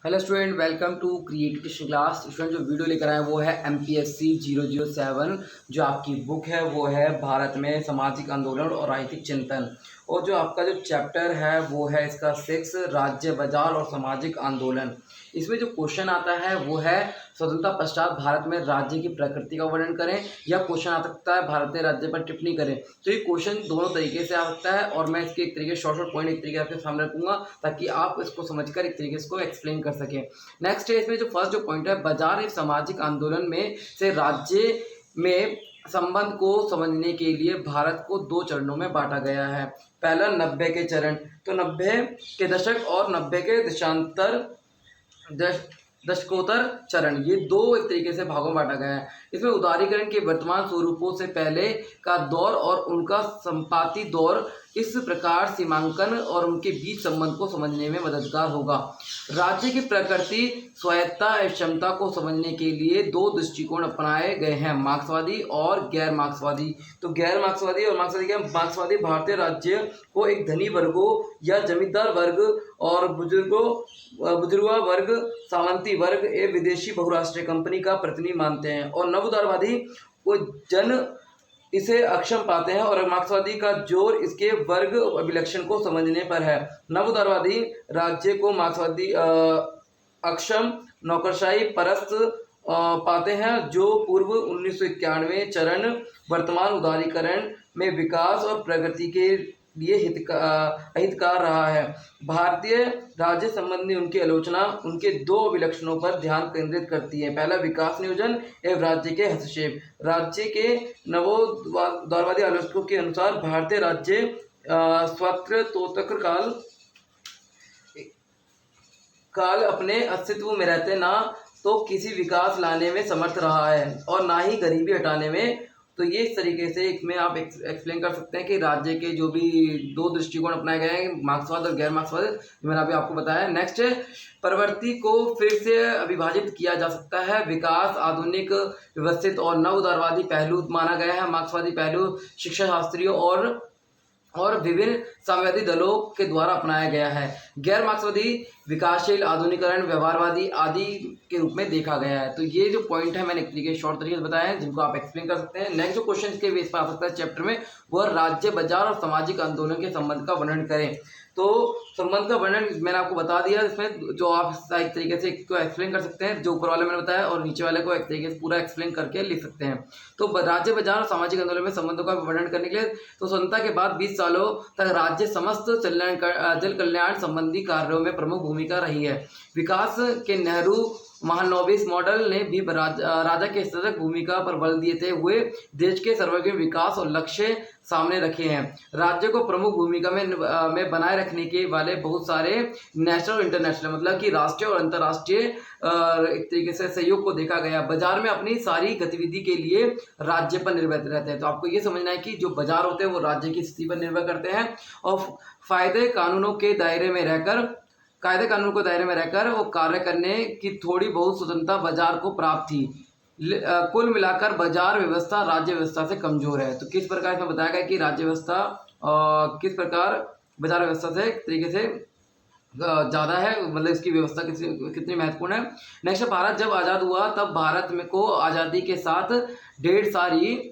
Hello student, welcome to creative class. Student जो video लेकर आए वो है MPSC 007। जो आपकी बुक है वो है भारत में सामाजिक आंदोलन और राजनीतिक चिंतन। और जो आपका जो चैप्टर है वो है इसका 6 राज्य बाजार और सामाजिक आंदोलन। इसमें जो क्वेश्चन आता है वो है स्वतंत्रता पश्चात भारत में राज्य की प्रकृति का वर्णन करें, या क्वेश्चन आ सकता है भारतीय राज्य पर टिप्पणी करें। तो ये क्वेश्चन दोनों तरीके से आ सकता है और मैं इसके एक तरीके शॉर्ट पॉइंट एक तरीके आपके सामने रखूंगा ताकि आप इसको समझकर एक तरीके से इसको एक्सप्लेन कर सकें। नेक्स्ट है इसमें जो फर्स्ट जो पॉइंट है, बाजार एक सामाजिक आंदोलन में से राज्य में संबंध को समझने के लिए भारत को 2 चरणों में बांटा गया है। पहला 90 के चरण, तो 90 के दशक और 90 के दशकोत्तर चरण, ये 2 एक तरीके से भागों में बांटा गया है। इसमें उदारीकरण के वर्तमान स्वरूपों से पहले का दौर और उनका संपाती दौर इस प्रकार सीमांकन और उनके बीच संबंध को समझने में मददगार होगा। राज्य की प्रकृति, स्वायत्तता एवं क्षमता को समझने के लिए 2 दृष्टिकोण अपनाए गए हैं, मार्क्सवादी और गैर मार्क्सवादी। तो गैर मार्क्सवादी और मार्क्सवादी क्या? मार्क्सवादी भारतीय राज्य को एक धनी वर्गों या जमींदार वर्ग और बुजुर्गा वर्ग, सामंती वर्ग एवं विदेशी बहुराष्ट्रीय कंपनी का प्रतिनिधि मानते हैं, और नवउदारवादी को जन इसे अक्षम पाते हैं, और मार्क्सवादी का जोर इसके वर्ग अभिलक्षण को समझने पर है। नवउदारवादी राज्य को मार्क्सवादी अक्षम, नौकरशाही परस्त पाते हैं, जो पूर्व 1991 चरण वर्तमान उदारीकरण में विकास और प्रगति के लिए हितकार रहा है। भारतीय राज्य संबंधी उनकी आलोचना उनके 2 अभिलक्षणों पर ध्यान केंद्रित करती है। पहला, विकास नियोजन एवं राज्य के हस्तक्षेप। राज्य के नवोदारवादी आलोचकों के अनुसार भारतीय राज्य स्वतंत्र काल अपने अस्तित्व में रहते ना तो किसी विकास लाने में समर्थ रहा है और ना ही गरीबी हटाने में। तो ये इस तरीके से इसमें आप एक्सप्लेन कर सकते हैं कि राज्य के जो भी 2 दृष्टिकोण अपनाए गए हैं, मार्क्सवाद और गैर मार्क्सवाद, मैंने अभी आपको बताया। नेक्स्ट, प्रवृत्ति को फिर से अविभाजित किया जा सकता है। विकास, आधुनिक, व्यवस्थित और नवउदारवादी पहलू माना गया है। मार्क्सवादी पहलू शिक्षा शास्त्रियों और विभिन्न साम्यवादी दलों के द्वारा अपनाया गया है। गैर मार्क्सवादी विकासशील, आधुनिकरण, व्यवहारवादी आदि के रूप में देखा गया है। तो ये जो पॉइंट है मैंने एक तरीके शॉर्ट तरीके से बताया है, जिनको आप एक्सप्लेन कर सकते हैं। नेक्स्ट जो क्वेश्चन के बेस पर आ सकता है चैप्टर में, वह राज्य बाजार और सामाजिक आंदोलन के संबंध का वर्णन करें। तो संबंध का वर्णन मैंने आपको बता दिया, इसमें जो आप एक तरीके से इसको एक्सप्लेन कर सकते हैं, जो ऊपर वाले मैंने बताया, और नीचे वाले को एक तरीके से पूरा एक्सप्लेन करके लिख सकते हैं। तो राज्य बाजार और सामाजिक आंदोलन में संबंधों का वर्णन करने के लिए, तो स्वतंत्रता के बाद 20 सालों तक राज्य समस्त जल कल्याण संबंधी कार्यों में प्रमुख भूमिका रही है। विकास के नेहरू महालनोबिस मॉडल ने भी राजा के सतत भूमिका पर बल देते हुए देश के सर्वग्राही विकास और लक्ष्य सामने रखे हैं। राज्य को प्रमुख भूमिका में बनाए रखने के वाले बहुत सारे नेशनल और इंटरनेशनल, मतलब कि राष्ट्रीय और अंतर्राष्ट्रीय एक तरीके से सहयोग को देखा गया। बाजार में अपनी सारी गतिविधि के लिए राज्य पर निर्भर रहते हैं। तो आपको ये समझना है कि जो बाजार होते हैं वो राज्य की स्थिति पर निर्भर करते हैं, और कायदे कानून को दायरे में रहकर वो कार्य करने की थोड़ी बहुत स्वतंत्रता बाजार को प्राप्त थी। कुल मिलाकर बाजार व्यवस्था राज्य व्यवस्था से कमजोर है। तो किस प्रकार इसमें बताया गया कि राज्य व्यवस्था किस प्रकार बाजार व्यवस्था से एक तरीके से ज़्यादा है, मतलब इसकी व्यवस्था कितनी महत्वपूर्ण है। नेक्स्ट, भारत जब आज़ाद हुआ तब भारत में को आज़ादी के साथ ढेर सारी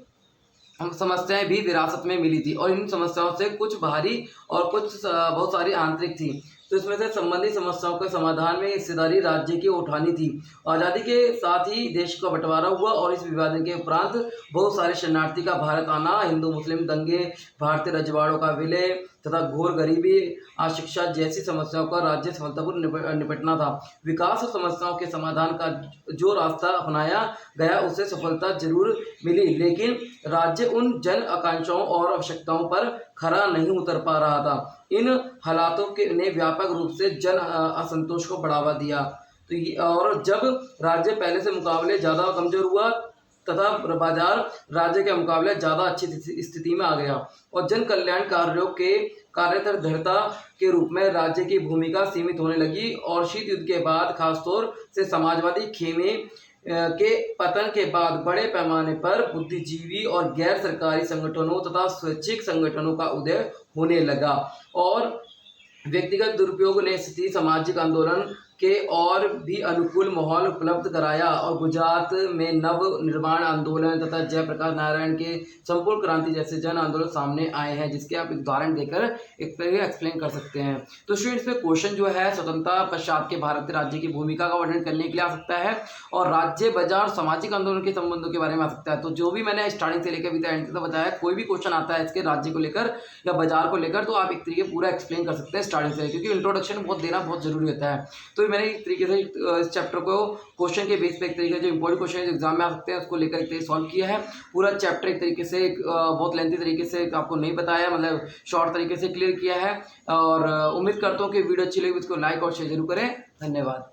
समस्याएं भी विरासत में मिली थी, और इन समस्याओं से कुछ बाहरी और कुछ बहुत सारी आंतरिक थी। तो इसमें से संबंधित समस्याओं के समाधान में हिस्सेदारी राज्य की उठानी थी। आज़ादी के साथ ही देश का बंटवारा हुआ, और इस विभाजन के उपरांत बहुत सारे शरणार्थी का भारत आना, हिंदू मुस्लिम दंगे, भारतीय रजवाड़ों का विलय तथा घोर गरीबी, अशिक्षा जैसी समस्याओं का राज्य सफलतापूर्वक निपटना था। विकास और समस्याओं के समाधान का जो रास्ता अपनाया गया उससे सफलता जरूर मिली, लेकिन राज्य उन जन आकांक्षाओं और आवश्यकताओं पर खरा नहीं उतर पा रहा था। इन हालातों ने व्यापक रूप से जन असंतोष को बढ़ावा दिया। तो और जब राज्य पहले से मुकाबले ज़्यादा कमजोर हुआ तथा बाजार राज्य के मुकाबले ज़्यादा अच्छी स्थिति में आ गया, और जन कल्याण कार्यों के कार्यधर्ता के रूप में राज्य की भूमिका सीमित होने लगी। और शीत युद्ध के बाद खासतौर से समाजवादी खेमे के पतन के बाद बड़े पैमाने पर बुद्धिजीवी और गैर सरकारी संगठनों तथा स्वैच्छिक संगठनों का उदय होने लगा, और व्यक्तिगत दुरुपयोग ने स्थिति सामाजिक आंदोलन के और भी अनुकूल माहौल उपलब्ध कराया और गुजरात में नव निर्माण आंदोलन तथा जयप्रकाश नारायण के संपूर्ण क्रांति जैसे जन आंदोलन सामने आए हैं, जिसके आप एक उदाहरण देकर एक एक्सप्लेन कर सकते हैं। तो स्टूडेंट्स पे क्वेश्चन जो है स्वतंत्रता पश्चात के भारतीय राज्य की भूमिका का वर्णन करने के लिए आ सकता है और राज्य बाजार सामाजिक आंदोलन के संबंधों के बारे में आ सकता है। तो जो भी मैंने स्टार्टिंग से लेकर अभी तक एंड तक बताया, कोई भी क्वेश्चन आता है इसके राज्य को लेकर या बाजार को लेकर, तो आप एक तरीके पूरा एक्सप्लेन कर सकते हैं स्टार्टिंग से, क्योंकि इंट्रोडक्शन बहुत देना बहुत जरूरी होता है। तो मैंने एक तरीके से इस चैप्टर को क्वेश्चन के बेस पे एक तरीके से जो इंपॉर्टेंट क्वेश्चन एग्जाम में आ सकते हैं उसको लेकर एक तरीके सॉल्व किया है। पूरा चैप्टर एक तरीके से बहुत लेंथी तरीके से आपको नहीं बताया, मतलब शॉर्ट तरीके से क्लियर किया है। और उम्मीद करता हूँ कि वीडियो अच्छी लगी, इसको लाइक और शेयर जरूर करें। धन्यवाद।